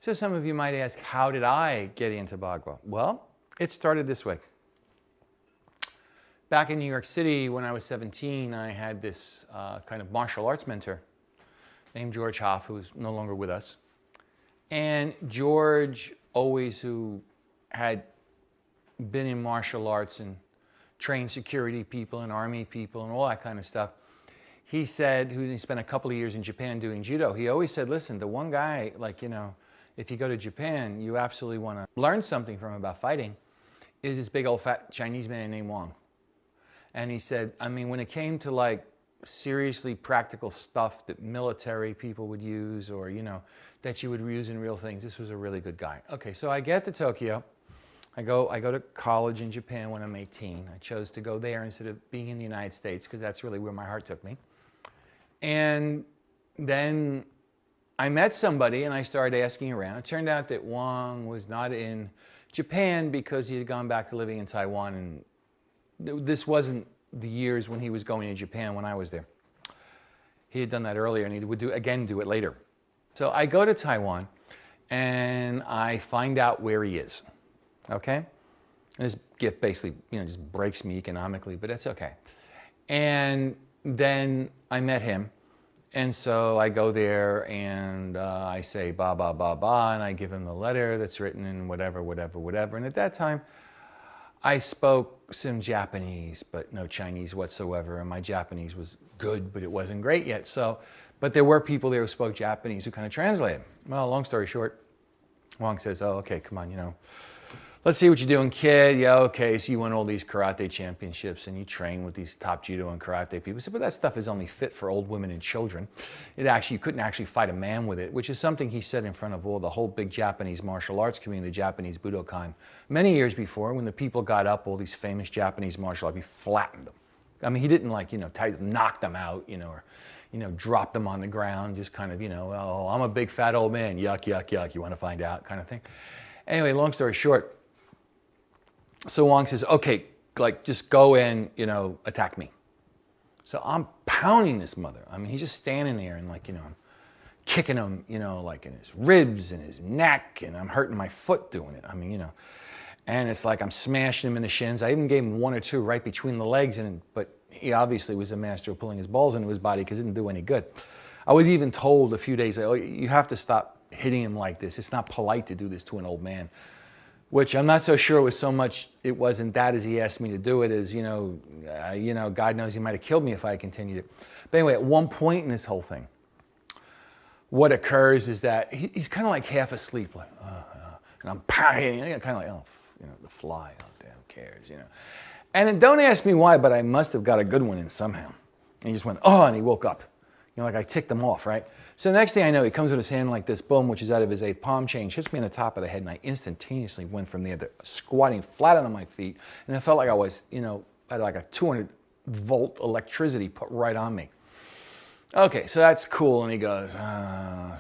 So some of you might ask, how did I get into Bai Hua? Well, it started this way. Back in New York City, when I was 17, I had this kind of martial arts mentor named George Hoff, who's no longer with us. And George, always who had been in martial arts and trained security people and army people and all that kind of stuff, he said, he spent a couple of years in Japan doing judo, he always said, listen, the one guy, like, you know, if you go to Japan, you absolutely want to learn something from him about fighting, is this big old fat Chinese man named Wang. And he said, I mean, when it came to like seriously practical stuff that military people would use, or, you know, that you would use in real things, this was a really good guy. Okay, so I get to Tokyo. I go to college in Japan when I'm 18. I chose to go there instead of being in the United States because that's really where my heart took me. And then I met somebody and I started asking around. It turned out that Wang was not in Japan because he had gone back to living in Taiwan, and this wasn't the years when he was going to Japan when I was there. He had done that earlier and he would do it later. So I go to Taiwan and I find out where he is. Okay? And this gift basically, you know, just breaks me economically, but it's okay. And then I met him, and so I go there and I say ba ba ba ba, and I give him the letter that's written in whatever. And at that time, I spoke some Japanese, but no Chinese whatsoever, and my Japanese was good, but it wasn't great yet. So, but there were people there who spoke Japanese who kind of translated. Well, long story short, Wang says, "Oh, okay, come on, you know. Let's see what you're doing, kid. Yeah, okay, so you won all these karate championships and you train with these top judo and karate people." I said, but that stuff is only fit for old women and children. You couldn't actually fight a man with it, which is something he said in front of the whole big Japanese martial arts community, the Japanese Budokan, many years before, when the people got up, all these famous Japanese martial arts, he flattened them. I mean, he didn't like, you know, knock them out, you know, or, you know, drop them on the ground, just kind of, you know, oh, I'm a big fat old man, yuck, yuck, yuck, you want to find out kind of thing. Anyway, long story short, so Wang says, okay, like, just go and, you know, attack me. So I'm pounding this mother. I mean, he's just standing there and, like, you know, I'm kicking him, you know, like in his ribs and his neck, and I'm hurting my foot doing it. I mean, you know, and it's like I'm smashing him in the shins. I even gave him one or two right between the legs, but he obviously was a master of pulling his balls into his body because it didn't do any good. I was even told a few days later, oh, you have to stop hitting him like this. It's not polite to do this to an old man. Which I'm not so sure was so much, it wasn't that as he asked me to do it, as, you know, God knows he might have killed me if I had continued it. But anyway, at one point in this whole thing, what occurs is that he's kind of like half asleep, like, and I'm pounding, kind of like, oh, you know, the fly, oh, damn, who cares, you know. And then don't ask me why, but I must have got a good one in somehow. And he just went, oh, and he woke up. You know, like I ticked him off, right? So the next thing I know, he comes with his hand like this, boom, which is out of his 8 palm change, hits me on the top of the head, and I instantaneously went from there to squatting flat on my feet, and it felt like I was, you know, had like a 200-volt electricity put right on me. Okay, so that's cool, and he goes,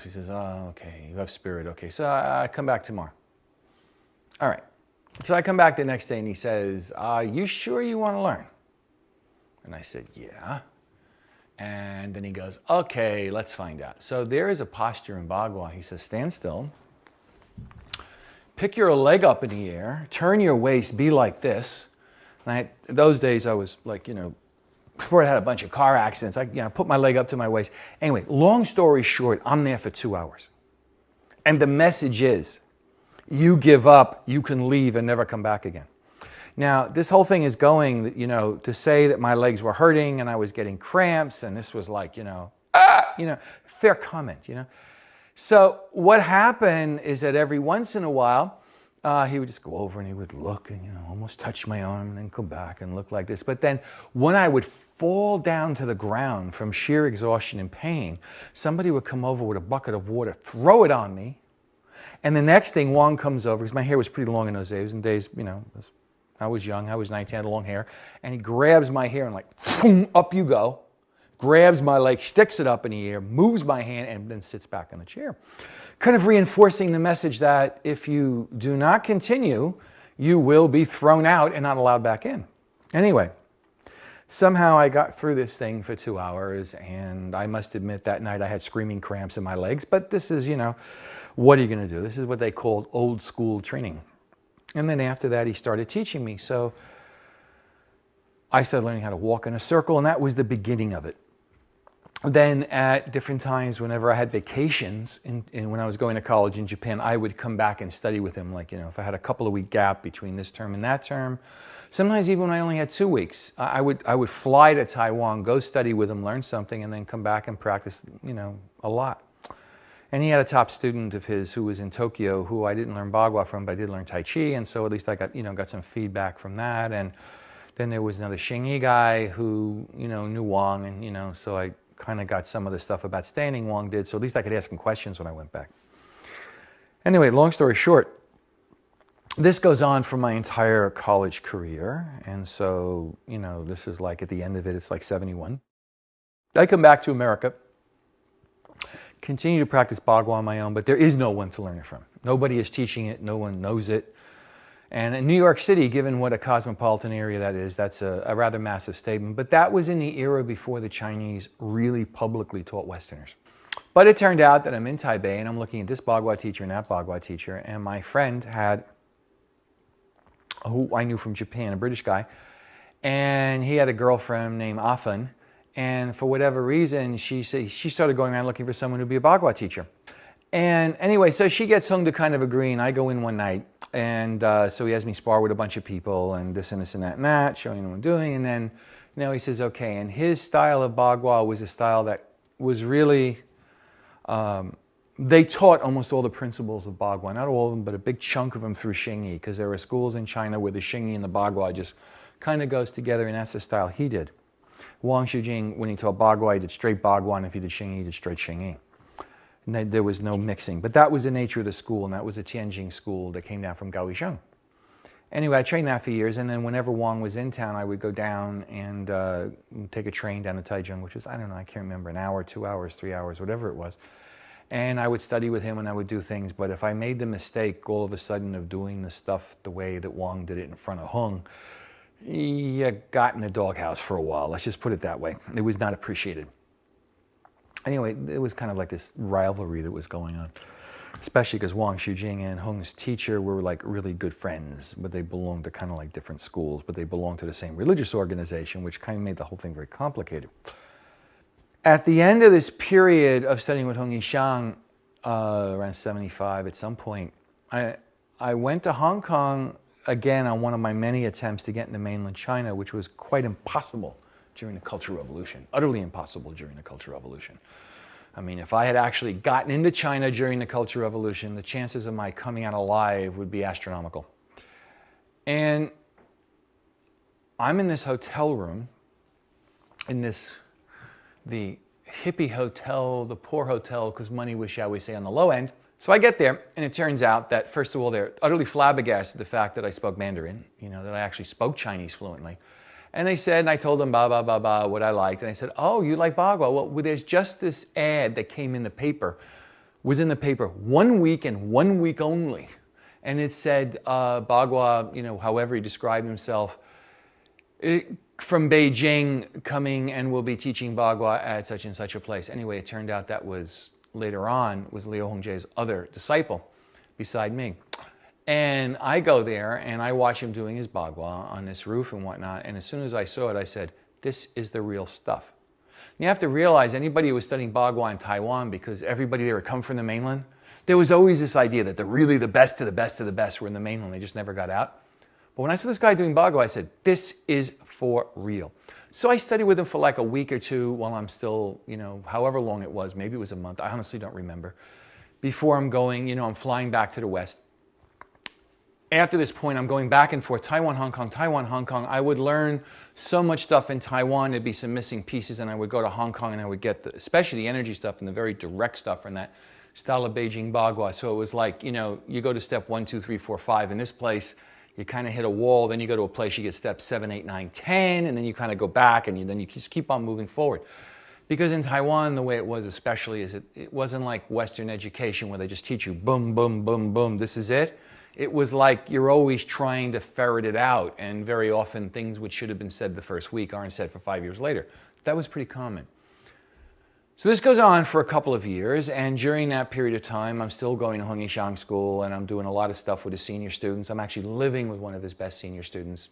she says, oh, okay, you have spirit, okay, so I come back tomorrow. All right, so I come back the next day, and he says, you sure you want to learn? And I said, yeah. And then he goes, okay, let's find out. So there is a posture in Bai Hua. He says, stand still, pick your leg up in the air, turn your waist, be like this. And those days I was like, you know, before I had a bunch of car accidents, I put my leg up to my waist. Anyway, long story short, I'm there for 2 hours. And the message is, you give up, you can leave and never come back again. Now, this whole thing is going, you know, to say that my legs were hurting and I was getting cramps, and this was like, you know, fair comment, you know. So what happened is that every once in a while, he would just go over and he would look and, you know, almost touch my arm and then come back and look like this. But then when I would fall down to the ground from sheer exhaustion and pain, somebody would come over with a bucket of water, throw it on me. And the next thing, Wang comes over, because my hair was pretty long in those days, you know, I was young, I was 19, I had long hair, and he grabs my hair and like, boom, up you go, grabs my leg, sticks it up in the air, moves my hand, and then sits back in the chair. Kind of reinforcing the message that if you do not continue, you will be thrown out and not allowed back in. Anyway, Somehow I got through this thing for 2 hours, and I must admit that night I had screaming cramps in my legs, but this is, what are you going to do? This is what they called old school training. And then after that, he started teaching me. So I started learning how to walk in a circle, and that was the beginning of it. Then at different times, whenever I had vacations, when I was going to college in Japan, I would come back and study with him. Like, if I had a couple of week gap between this term and that term, sometimes even when I only had 2 weeks, I would fly to Taiwan, go study with him, learn something, and then come back and practice, a lot. And he had a top student of his who was in Tokyo, who I didn't learn Bai Hua from, but I did learn Tai Chi, and so at least I got some feedback from that. And then there was another Hsiang guy who, knew Wang, and so I kind of got some of the stuff about standing Wang did, so at least I could ask him questions when I went back. Anyway, long story short, this goes on for my entire college career, and so, this is like at the end of it, it's like 71. I come back to America, continue to practice Bai Hua on my own, but there is no one to learn it from. Nobody is teaching it, no one knows it. And in New York City, given what a cosmopolitan area that is, that's a rather massive statement. But that was in the era before the Chinese really publicly taught Westerners. But it turned out that I'm in Taipei, and I'm looking at this Bai Hua teacher and that Bai Hua teacher, and my friend had, who I knew from Japan, a British guy, and he had a girlfriend named Afan, and for whatever reason, she started going around looking for someone to be a Bai Hua teacher. And anyway, so she gets Hung to kind of agree, and I go in one night, and so he has me spar with a bunch of people, and this and this and that and that, showing him what I'm doing, and then, he says, okay, and his style of Bai Hua was a style that was really, they taught almost all the principles of Bai Hua, not all of them, but a big chunk of them through Xingyi, because there were schools in China where the Xingyi and the Bai Hua just kind of goes together, and that's the style he did. Wang Shujing, when he taught Bai Hua, he did straight Bai Hua, and if he did Xingyi, he did straight Xingyi. And there was no mixing. But that was the nature of the school, and that was a Tianjin school that came down from Hsiang. Anyway, I trained that for years, and then whenever Wang was in town, I would go down and take a train down to Taichung, which was, I don't know, I can't remember, an hour, 2 hours, 3 hours, whatever it was. And I would study with him, and I would do things. But if I made the mistake all of a sudden of doing the stuff the way that Wang did it in front of Hung, you got in the doghouse for a while. Let's just put it that way. It was not appreciated. Anyway, it was kind of like this rivalry that was going on, especially because Wang Shujing and Hung's teacher were like really good friends, but they belonged to kind of like different schools, but they belonged to the same religious organization, which kind of made the whole thing very complicated. At the end of this period of studying with Hung Hsiang, around 75 at some point, I went to Hong Kong again on one of my many attempts to get into mainland China, which was quite impossible during the Cultural Revolution, utterly impossible during the Cultural Revolution. I mean, if I had actually gotten into China during the Cultural Revolution, the chances of my coming out alive would be astronomical. And I'm in this hotel room, in the hippie hotel, the poor hotel, because money was, shall we say, on the low end. So I get there, and it turns out that, first of all, they're utterly flabbergasted at the fact that I spoke Mandarin, that I actually spoke Chinese fluently. And they said, and I told them, what I liked. And I said, oh, you like Bai Hua? Well, there's just this ad that came in the paper, was in the paper 1 week and 1 week only. And it said, Bai Hua, however he described himself, from Beijing, coming and will be teaching Bai Hua at such and such a place. Anyway, it turned out that was, later on, was Liu Hongji's other disciple beside me. And I go there and I watch him doing his Bai Hua on this roof and whatnot. And as soon as I saw it, I said, this is the real stuff. And you have to realize anybody who was studying Bai Hua in Taiwan, because everybody there had come from the mainland, there was always this idea that the best of the best of the best were in the mainland. They just never got out. But when I saw this guy doing Bai Hua, I said, this is for real. So I studied with him for like a week or two while I'm still, however long it was, maybe it was a month. I honestly don't remember. Before I'm going, I'm flying back to the West. After this point, I'm going back and forth, Taiwan, Hong Kong, Taiwan, Hong Kong. I would learn so much stuff in Taiwan, there'd be some missing pieces, and I would go to Hong Kong and I would get, especially the energy stuff and the very direct stuff from that style of Beijing Bai Hua. So it was like, you go to step 1, 2, 3, 4, 5. In this place, you kind of hit a wall, then you go to a place, you get steps 7, 8, 9, 10, and then you kind of go back, and then you just keep on moving forward. Because in Taiwan, the way it was especially is it wasn't like Western education where they just teach you boom, boom, boom, boom, this is it. it was like you're always trying to ferret it out, and very often things which should have been said the first week aren't said for 5 years later. That was pretty common. So this goes on for a couple of years, and during that period of time, I'm still going to Hsiang school, and I'm doing a lot of stuff with his senior students. I'm actually living with one of his best senior students.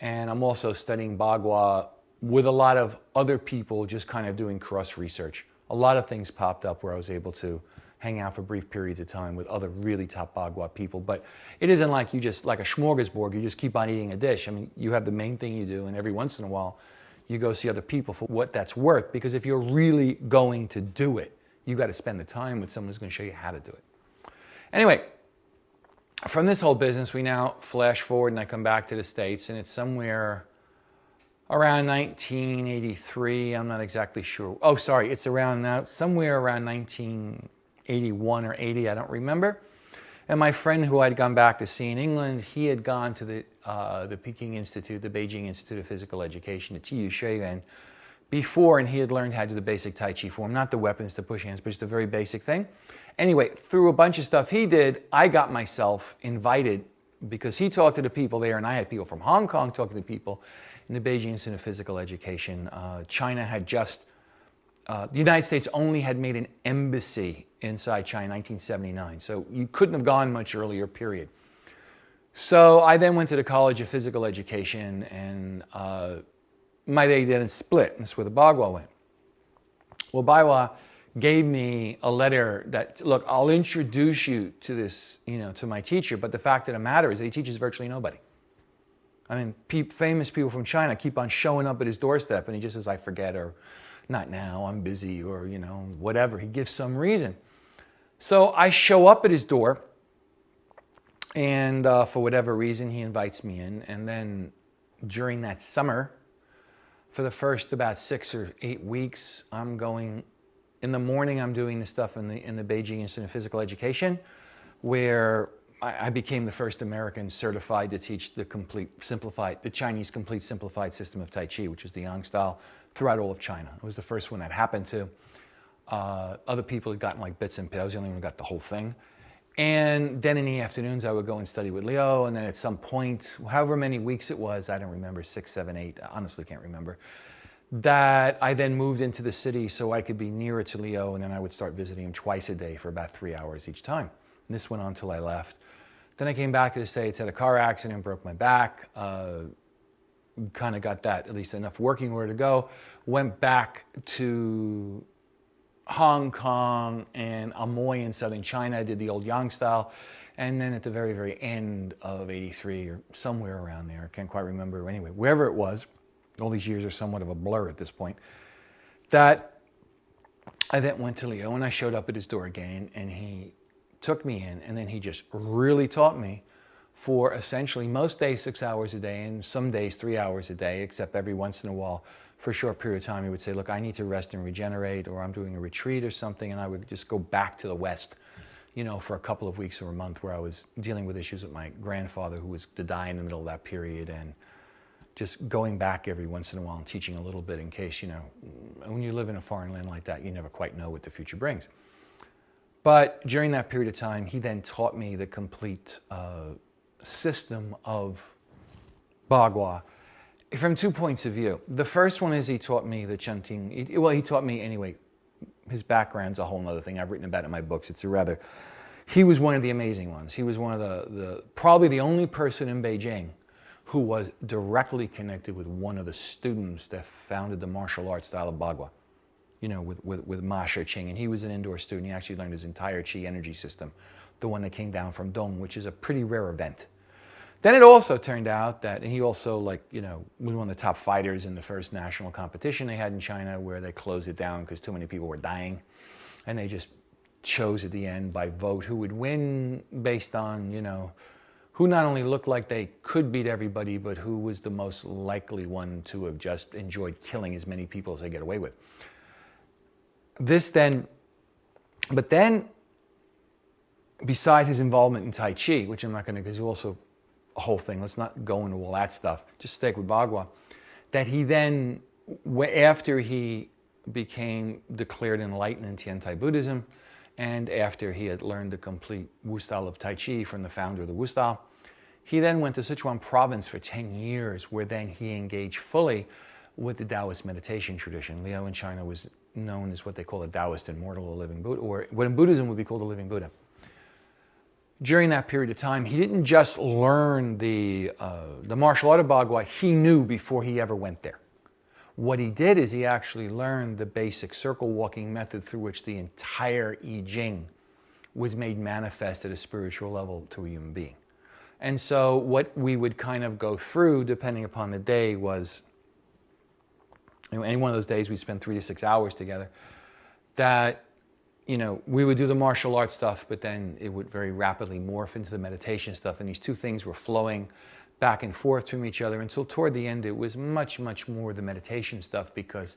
And I'm also studying Bai Hua with a lot of other people, just kind of doing cross research. A lot of things popped up where I was able to hang out for brief periods of time with other really top Bai Hua people. But it isn't like you just, like a smorgasbord, you just keep on eating a dish. I mean, you have the main thing you do, and every once in a while, you go see other people for what that's worth, because if you're really going to do it, you got to spend the time with someone who's going to show you how to do it. Anyway, from this whole business, we now flash forward, and I come back to the States, and it's somewhere around 1983. I'm not exactly sure. Oh, sorry, it's around now, somewhere around 1981 or 80, I don't remember. And my friend who I'd gone back to see in England, he had gone to the Peking Institute, the Beijing Institute of Physical Education, the Chieh before, and he had learned how to do the basic Tai Chi form, not the weapons to push hands, but just a very basic thing. Anyway, through a bunch of stuff he did, I got myself invited, because he talked to the people there, and I had people from Hong Kong talking to the people in the Beijing Institute of Physical Education. China had just, the United States only had made an embassy inside China in 1979, so you couldn't have gone much earlier, period. So I then went to the College of Physical Education, and my day then split, and that's where the Bai Hua went. Well, Bai Hua gave me a letter that, look, I'll introduce you to this, to my teacher, but the fact of the matter is that he teaches virtually nobody. I mean, famous people from China keep on showing up at his doorstep, and he just says, I forget, or not now, I'm busy, or, whatever. He gives some reason. So I show up at his door, and for whatever reason, he invites me in. And then during that summer, for the first about 6 or 8 weeks, I'm going, in the morning, I'm doing the stuff in the Beijing Institute of Physical Education, where I became the first American certified to teach the Chinese complete simplified system of Tai Chi, which is the Yang style, throughout all of China. It was the first one that happened to. Other people had gotten like bits and pieces. I was the only one who got the whole thing. And then in the afternoons, I would go and study with Leo. And then at some point, however many weeks it was, I don't remember, 6, 7, 8, I honestly can't remember, that I then moved into the city so I could be nearer to Leo. And then I would start visiting him twice a day for about 3 hours each time. And this went on until I left. Then I came back to the States, had a car accident, broke my back, kind of got that, at least enough working order to go, went back to Hong Kong and Amoy in southern China. I did the old Yang style. And then at the very, very end of 83 or somewhere around there, I can't quite remember. Anyway, wherever it was, all these years are somewhat of a blur at this point, that I then went to Leo, and I showed up at his door again, and he took me in, and then he just really taught me for essentially most days 6 hours a day, and some days 3 hours a day, except every once in a while for a short period of time he would say, look, I need to rest and regenerate, or I'm doing a retreat or something, and I would just go back to the West, for a couple of weeks or a month, where I was dealing with issues with my grandfather, who was to die in the middle of that period, and just going back every once in a while and teaching a little bit in case, when you live in a foreign land like that, you never quite know what the future brings. But during that period of time, he then taught me the complete system of Bai Hua from 2 points of view. The first one is he taught me the chanting. He taught me anyway. His background's a whole other thing. I've written about it in my books. He was one of the amazing ones. He was one of probably the only person in Beijing who was directly connected with one of the students that founded the martial arts style of Bai Hua. With Ma Sheching, and he was an indoor student. He actually learned his entire Chieh energy system, the one that came down from Dong, which is a pretty rare event. Then it also turned out that, and he also was one of the top fighters in the first national competition they had in China, where they closed it down because too many people were dying, and they just chose at the end by vote who would win based on, who not only looked like they could beat everybody, but who was the most likely one to have just enjoyed killing as many people as they get away with. But then, beside his involvement in Tai Chi, which I'm not going to, because also a whole thing, let's not go into all that stuff, just stick with Bai Hua, that he then, after he became declared enlightened in Tiantai Buddhism, And after he had learned the complete Wu style of Tai Chi from the founder of the Wu style, he then went to Sichuan province for 10 years, where then he engaged fully with the Taoist meditation tradition. Liao in China was known as what they call a Taoist immortal, or living Buddha, or what in Buddhism would be called a living Buddha. During that period of time, he didn't just learn the martial art of Bai Hua, he knew before he ever went there. What he did is he actually learned the basic circle walking method through which the entire I Ching was made manifest at a spiritual level to a human being. And so what we would kind of go through, depending upon the day, was, any one of those days we spend 3 to 6 hours together, that, we would do the martial arts stuff, but then it would very rapidly morph into the meditation stuff, and these two things were flowing back and forth from each other until toward the end it was much, much more the meditation stuff, because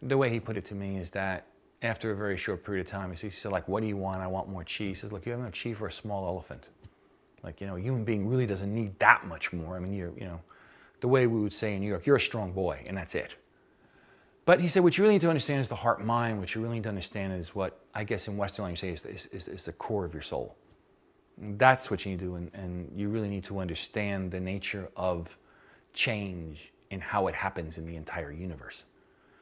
the way he put it to me is that after a very short period of time, he said, like, what do you want? I want more chi. He says, look, you have enough chi for a small elephant. Like, a human being really doesn't need that much more. I mean, the way we would say in New York, you're a strong boy, and that's it. But he said, what you really need to understand is the heart-mind. What you really need to understand is what, I guess in Western language, is the core of your soul. That's what you need to do, and you really need to understand the nature of change and how it happens in the entire universe.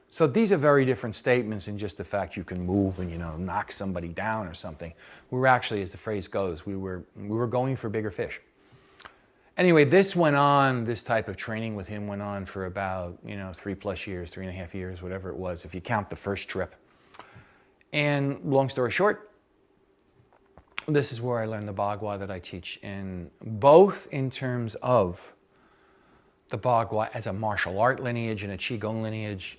So these are very different statements than just the fact you can move and, knock somebody down or something. We were actually, as the phrase goes, we were going for bigger fish. Anyway, this type of training with him went on for about, 3+ years, 3.5 years, whatever it was, if you count the first trip. And long story short, this is where I learned the Bai Hua that I teach, and both in terms of the Bai Hua as a martial art lineage and a qigong lineage.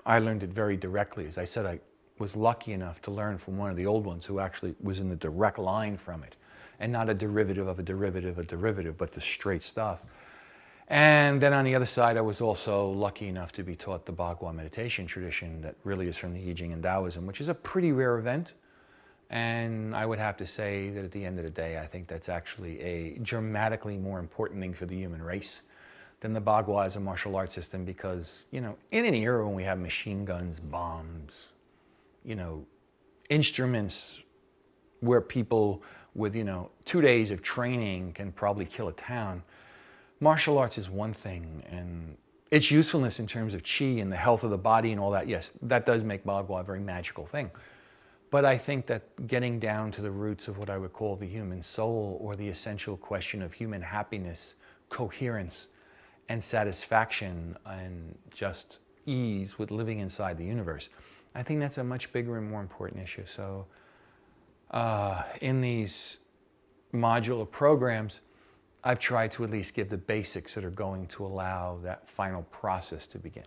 I learned it very directly. As I said, I was lucky enough to learn from one of the old ones who actually was in the direct line from it, and not a derivative of a derivative, but the straight stuff. And then on the other side, I was also lucky enough to be taught the Bai Hua meditation tradition that really is from the I Ching and Taoism, which is a pretty rare event. And I would have to say that at the end of the day, I think that's actually a dramatically more important thing for the human race than the Bai Hua as a martial arts system, because, in an era when we have machine guns, bombs, instruments where people with, 2 days of training can probably kill a town, martial arts is one thing, and its usefulness in terms of qi and the health of the body and all that, yes, that does make Bai Hua a very magical thing. But I think that getting down to the roots of what I would call the human soul, or the essential question of human happiness, coherence, and satisfaction, and just ease with living inside the universe, I think that's a much bigger and more important issue. So in these modular programs, I've tried to at least give the basics that are going to allow that final process to begin.